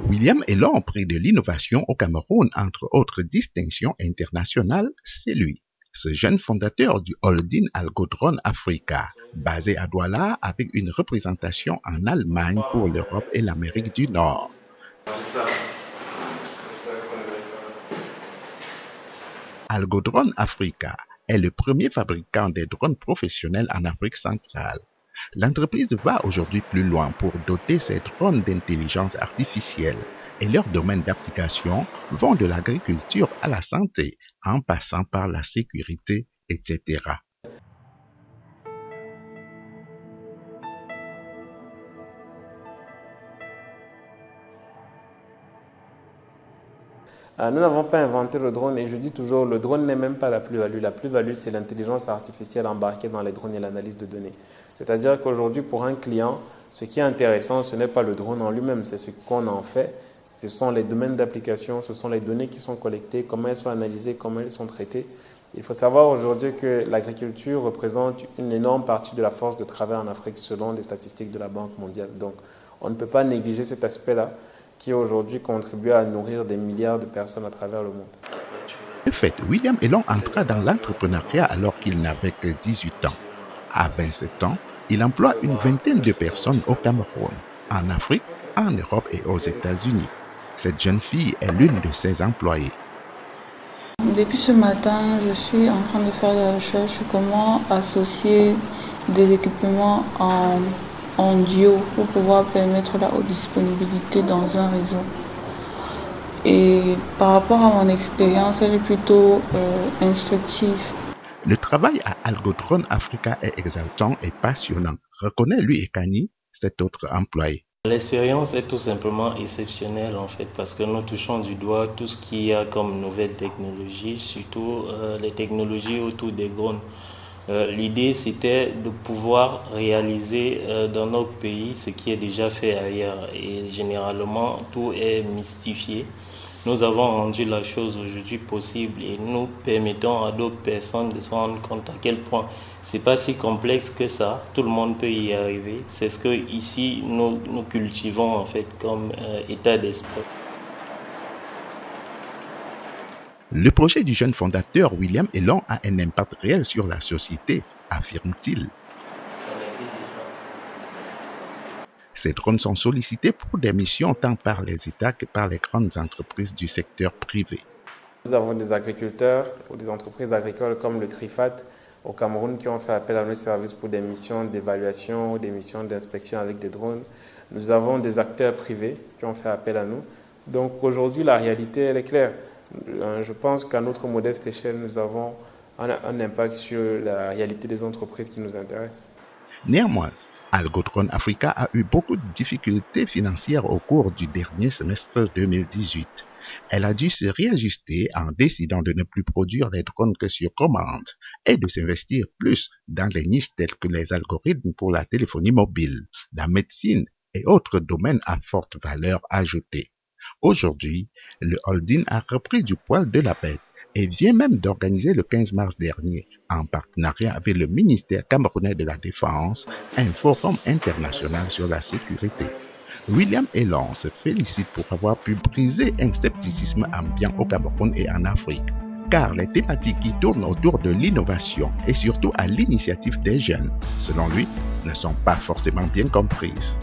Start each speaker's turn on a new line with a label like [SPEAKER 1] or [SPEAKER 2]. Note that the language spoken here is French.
[SPEAKER 1] William Elon, prix de l'innovation au Cameroun, entre autres distinctions internationales, c'est lui. Ce jeune fondateur du holding Algodrone Africa, basé à Douala avec une représentation en Allemagne pour l'Europe et l'Amérique du Nord. Algodrone Africa est le premier fabricant des drones professionnels en Afrique centrale. L'entreprise va aujourd'hui plus loin pour doter ses drones d'intelligence artificielle et leurs domaines d'application vont de l'agriculture à la santé, en passant par la sécurité, etc.
[SPEAKER 2] Nous n'avons pas inventé le drone et je dis toujours, le drone n'est même pas la plus-value. La plus-value, c'est l'intelligence artificielle embarquée dans les drones et l'analyse de données. C'est-à-dire qu'aujourd'hui, pour un client, ce qui est intéressant, ce n'est pas le drone en lui-même, c'est ce qu'on en fait. Ce sont les domaines d'application, ce sont les données qui sont collectées, comment elles sont analysées, comment elles sont traitées. Il faut savoir aujourd'hui que l'agriculture représente une énorme partie de la force de travail en Afrique selon les statistiques de la Banque mondiale. Donc, on ne peut pas négliger cet aspect-là qui aujourd'hui contribue à nourrir des milliards de personnes à travers le monde.
[SPEAKER 1] De fait, William Elon entra dans l'entrepreneuriat alors qu'il n'avait que 18 ans. À 27 ans, il emploie une vingtaine de personnes au Cameroun, en Afrique, en Europe et aux États-Unis. Cette jeune fille est l'une de ses employées.
[SPEAKER 3] Depuis ce matin, je suis en train de faire des recherches sur comment associer des équipements en duo pour pouvoir permettre la haute disponibilité dans un réseau. Et par rapport à mon expérience, elle est plutôt instructive.
[SPEAKER 1] Le travail à Algodrone Africa est exaltant et passionnant, reconnaît lui et Kani, cet autre employé.
[SPEAKER 4] L'expérience est tout simplement exceptionnelle en fait parce que nous touchons du doigt tout ce qu'il y a comme nouvelles technologies, surtout les technologies autour des drones. L'idée c'était de pouvoir réaliser dans notre pays ce qui est déjà fait ailleurs et généralement tout est mystifié. Nous avons rendu la chose aujourd'hui possible et nous permettons à d'autres personnes de se rendre compte à quel point c'est pas si complexe que ça, tout le monde peut y arriver. C'est ce que ici nous cultivons en fait comme état d'esprit.
[SPEAKER 1] Le projet du jeune fondateur William Elon a un impact réel sur la société, affirme-t-il. Ces drones sont sollicités pour des missions tant par les États que par les grandes entreprises du secteur privé.
[SPEAKER 2] Nous avons des agriculteurs ou des entreprises agricoles comme le CRIFAT au Cameroun qui ont fait appel à nos services pour des missions d'évaluation ou des missions d'inspection avec des drones. Nous avons des acteurs privés qui ont fait appel à nous. Donc aujourd'hui, la réalité, elle est claire. Je pense qu'à notre modeste échelle, nous avons un impact sur la réalité des entreprises qui nous intéressent.
[SPEAKER 1] Néanmoins, Algodrone Africa a eu beaucoup de difficultés financières au cours du dernier semestre 2018. Elle a dû se réajuster en décidant de ne plus produire les drones que sur commande et de s'investir plus dans les niches telles que les algorithmes pour la téléphonie mobile, la médecine et autres domaines à forte valeur ajoutée. Aujourd'hui, le holding a repris du poil de la bête et vient même d'organiser le 15 mars dernier, en partenariat avec le ministère camerounais de la Défense, un forum international sur la sécurité. William Elon se félicite pour avoir pu briser un scepticisme ambiant au Cameroun et en Afrique, car les thématiques qui tournent autour de l'innovation et surtout à l'initiative des jeunes, selon lui, ne sont pas forcément bien comprises.